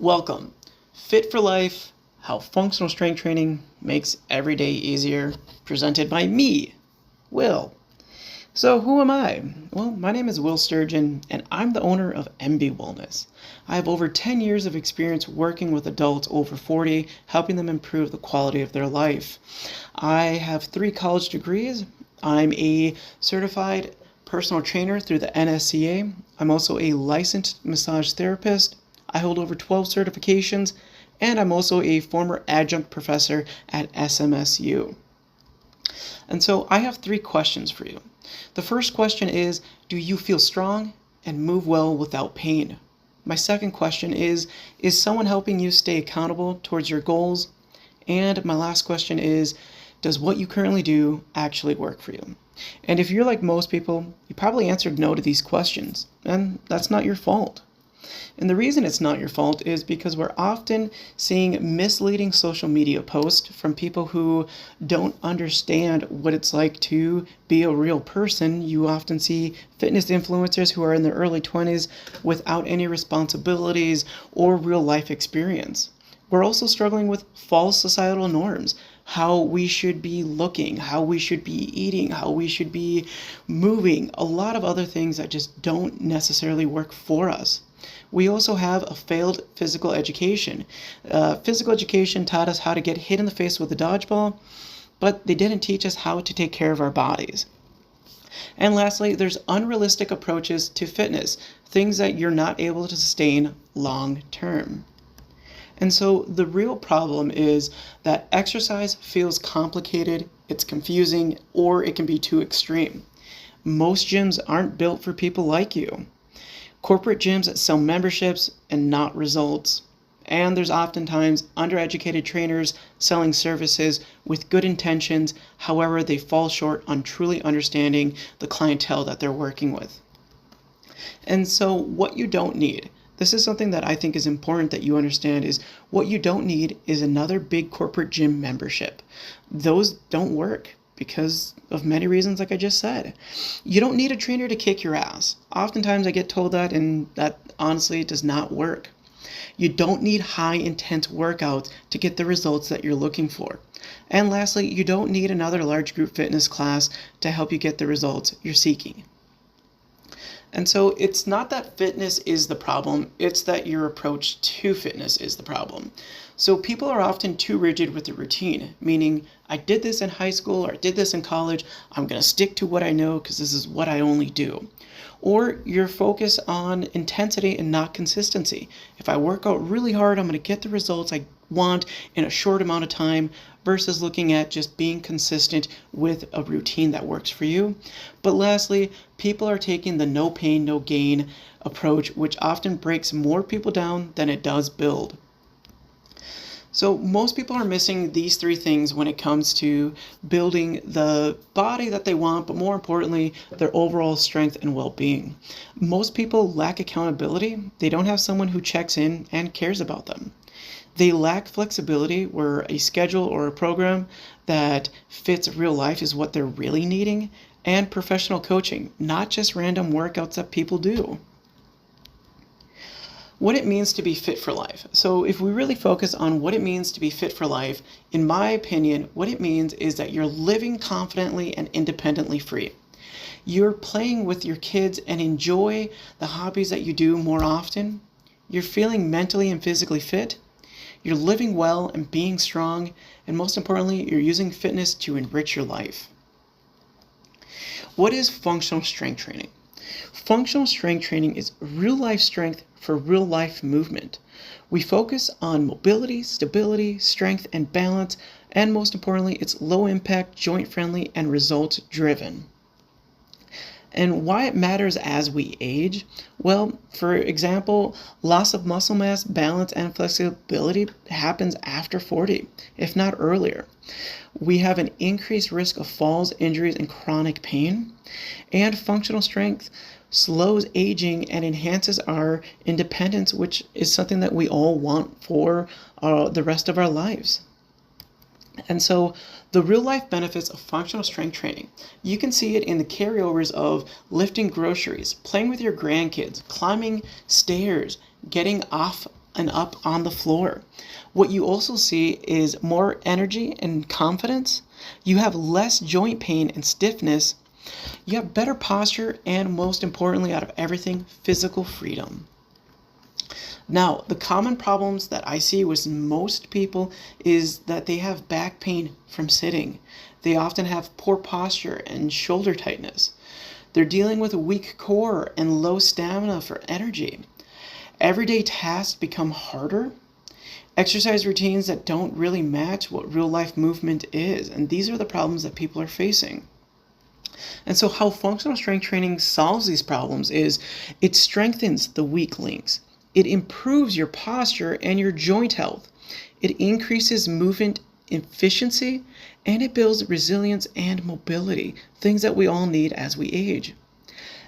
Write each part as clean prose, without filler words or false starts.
Welcome. Fit for Life, How Functional Strength Training Makes Every Day Easier, presented by me, Will. So who am I? Well, my name is Will Sturgeon, and I'm the owner of MB Wellness. I have over 10 years of experience working with adults over 40, helping them improve the quality of their life. I have 3 college degrees. I'm a certified personal trainer through the NSCA. I'm also a licensed massage therapist. I hold over 12 certifications, and I'm also a former adjunct professor at SMSU. And so I have 3 questions for you. The first question is, do you feel strong and move well without pain? My second question is someone helping you stay accountable towards your goals? And my last question is, does what you currently do actually work for you? And if you're like most people, you probably answered no to these questions, and that's not your fault. And the reason it's not your fault is because we're often seeing misleading social media posts from people who don't understand what it's like to be a real person. You often see fitness influencers who are in their early 20s without any responsibilities or real life experience. We're also struggling with false societal norms, how we should be looking, how we should be eating, how we should be moving, a lot of other things that just don't necessarily work for us. We also have a failed physical education. Physical education taught us how to get hit in the face with a dodgeball, but they didn't teach us how to take care of our bodies. And lastly, there's unrealistic approaches to fitness, things that you're not able to sustain long term. And so the real problem is that exercise feels complicated, it's confusing, or it can be too extreme. Most gyms aren't built for people like you. Corporate gyms that sell memberships and not results. And there's oftentimes undereducated trainers selling services with good intentions, however, they fall short on truly understanding the clientele that they're working with. And so, what you don't need, this is something that I think is important that you understand, is what you don't need is another big corporate gym membership. Those don't work because of many reasons, like I just said. You don't need a trainer to kick your ass. Oftentimes I get told that, and that honestly does not work. You don't need high intense workouts to get the results that you're looking for. And lastly, you don't need another large group fitness class to help you get the results you're seeking. And so it's not that fitness is the problem, it's that your approach to fitness is the problem. So people are often too rigid with the routine, meaning I did this in high school or I did this in college, I'm going to stick to what I know because this is what I only do. Or you're focused on intensity and not consistency. If I work out really hard, I'm going to get the results I want in a short amount of time, versus looking at just being consistent with a routine that works for you. But lastly, people are taking the no pain, no gain approach, which often breaks more people down than it does build. So most people are missing these 3 things when it comes to building the body that they want, but more importantly, their overall strength and well-being. Most people lack accountability. They don't have someone who checks in and cares about them. They lack flexibility, where a schedule or a program that fits real life is what they're really needing, and professional coaching, not just random workouts that people do. What it means to be fit for life. So if we really focus on what it means to be fit for life, in my opinion, what it means is that you're living confidently and independently free. You're playing with your kids and enjoy the hobbies that you do more often. You're feeling mentally and physically fit. You're living well and being strong, and most importantly, you're using fitness to enrich your life. What is functional strength training? Functional strength training is real life strength for real life movement. We focus on mobility, stability, strength, and balance, and most importantly, it's low impact, joint friendly, and results driven. And why it matters as we age? Well, for example, loss of muscle mass, balance, and flexibility happens after 40, if not earlier. We have an increased risk of falls, injuries, and chronic pain. And functional strength slows aging and enhances our independence, which is something that we all want for the rest of our lives. And so the real life benefits of functional strength training, you can see it in the carryovers of lifting groceries, playing with your grandkids, climbing stairs, getting off and up on the floor. What you also see is more energy and confidence. You have less joint pain and stiffness. You have better posture, and most importantly, out of everything, physical freedom. Now, the common problems that I see with most people is that they have back pain from sitting. They often have poor posture and shoulder tightness. They're dealing with a weak core and low stamina for energy. Everyday tasks become harder. Exercise routines that don't really match what real life movement is. And these are the problems that people are facing. And so how functional strength training solves these problems is it strengthens the weak links. It improves your posture and your joint health. It increases movement efficiency, and it builds resilience and mobility, things that we all need as we age.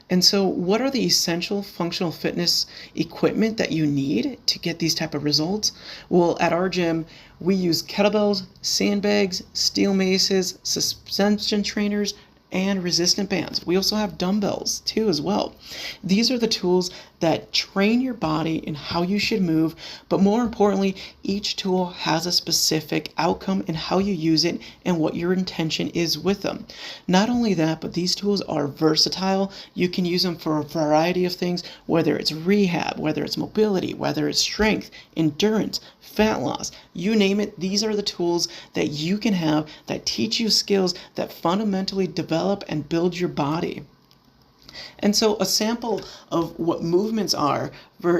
And so what are the essential functional fitness equipment that you need to get these type of results? Well, at our gym, we use kettlebells, sandbags, steel maces, suspension trainers, and resistant bands. We also have dumbbells too as well. These are the tools that train your body in how you should move, but more importantly, each tool has a specific outcome in how you use it and what your intention is with them. Not only that, but these tools are versatile. You can use them for a variety of things, whether it's rehab, whether it's mobility, whether it's strength, endurance, fat loss, you name it. These are the tools that you can have that teach you skills that fundamentally develop and build your body. And so a sample of what movements are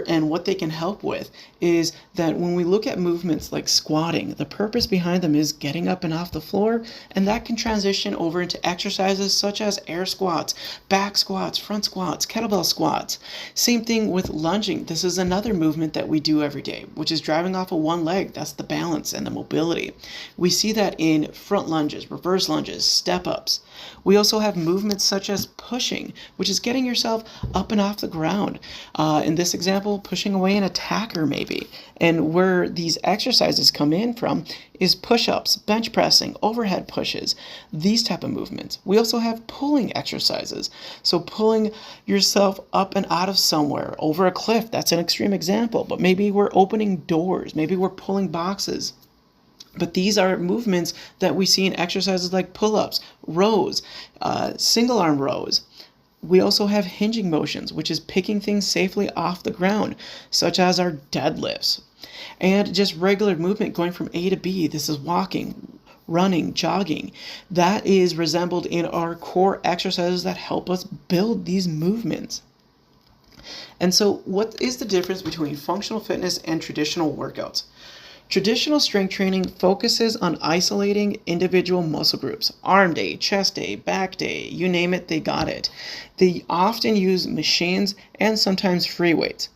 and what they can help with is that when we look at movements like squatting, the purpose behind them is getting up and off the floor, and that can transition over into exercises such as air squats, back squats, front squats, kettlebell squats. Same thing with lunging. This is another movement that we do every day, which is driving off of one leg. That's the balance and the mobility. We see that in front lunges, reverse lunges, step ups. We also have movements such as pushing, which is getting yourself up and off the ground. In this example, pushing away an attacker maybe. And where these exercises come in from is push-ups, bench pressing, overhead pushes, these type of movements. We also have pulling exercises. So pulling yourself up and out of somewhere, over a cliff, that's an extreme example, but maybe we're opening doors, maybe we're pulling boxes. But these are movements that we see in exercises like pull-ups, rows, single arm rows. We also have hinging motions, which is picking things safely off the ground, such as our deadlifts. And just regular movement going from A to B. This is walking, running, jogging. That is resembled in our core exercises that help us build these movements. And so what is the difference between functional fitness and traditional workouts? Traditional strength training focuses on isolating individual muscle groups. Arm day, chest day, back day, you name it, they got it. They often use machines and sometimes free weights.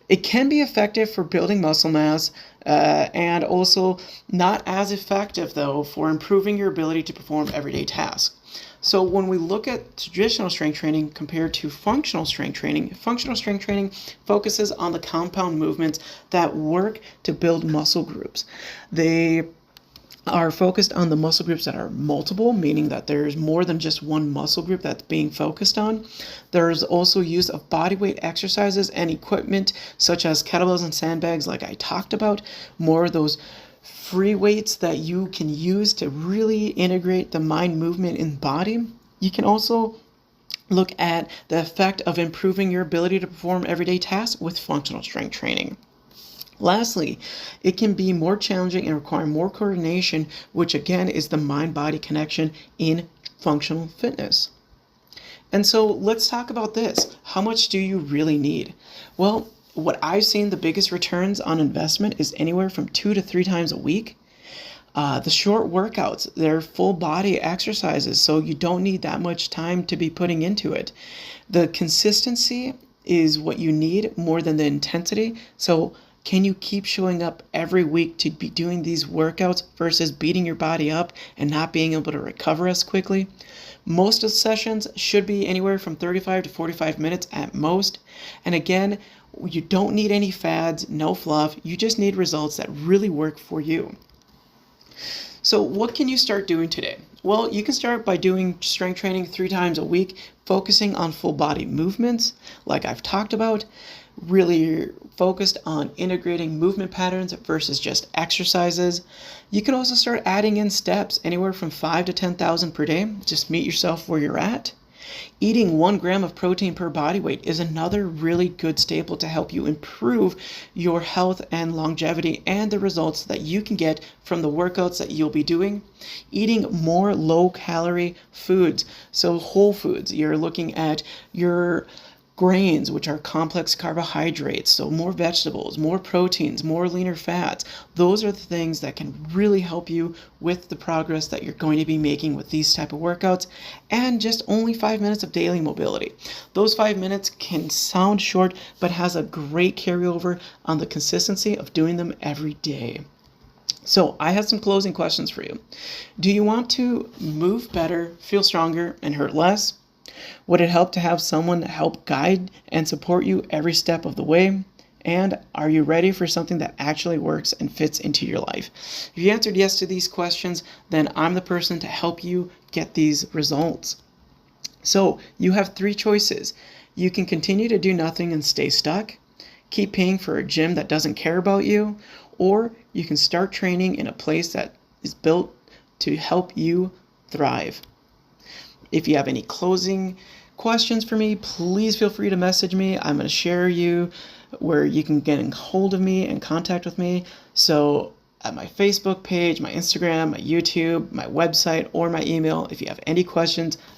It can be effective for building muscle mass and also not as effective, though, for improving your ability to perform everyday tasks. So when we look at traditional strength training compared to functional strength training focuses on the compound movements that work to build muscle groups. They are focused on the muscle groups that are multiple, meaning that there's more than just one muscle group that's being focused on. There's also use of bodyweight exercises and equipment such as kettlebells and sandbags like I talked about, more of those free weights that you can use to really integrate the mind movement in body. You can also look at the effect of improving your ability to perform everyday tasks with functional strength training. Lastly, it can be more challenging and require more coordination, which again is the mind-body connection in functional fitness. And so let's talk about this. How much do you really need? Well, what I've seen the biggest returns on investment is anywhere from 2 to 3 times a week. The short workouts, they're full body exercises, so you don't need that much time to be putting into it. The consistency is what you need more than the intensity. So can you keep showing up every week to be doing these workouts versus beating your body up and not being able to recover as quickly? Most of the sessions should be anywhere from 35 to 45 minutes at most. And again, you don't need any fads, no fluff. You just need results that really work for you. So what can you start doing today? Well, you can start by doing strength training 3 times a week, focusing on full body movements, like I've talked about. really focused on integrating movement patterns versus just exercises. You can also start adding in steps, anywhere from 5 to 10,000 per day. Just meet yourself where you're at. Eating 1 gram of protein per body weight is another really good staple to help you improve your health and longevity and the results that you can get from the workouts that you'll be doing. Eating more low-calorie foods, so whole foods. You're looking at your grains, which are complex carbohydrates, so more vegetables, more proteins, more leaner fats. Those are the things that can really help you with the progress that you're going to be making with these type of workouts. And just only 5 minutes of daily mobility. Those 5 minutes can sound short, but has a great carryover on the consistency of doing them every day. So I have some closing questions for you. Do you want to move better, feel stronger, and hurt less? Would it help to have someone help guide and support you every step of the way? And are you ready for something that actually works and fits into your life? If you answered yes to these questions, then I'm the person to help you get these results. So you have 3 choices. You can continue to do nothing and stay stuck, keep paying for a gym that doesn't care about you, or you can start training in a place that is built to help you thrive. If you have any closing questions for me, please feel free to message me. I'm going to share you where you can get in hold of me and contact with me. So at my Facebook page, my Instagram, my YouTube, my website, or my email, if you have any questions,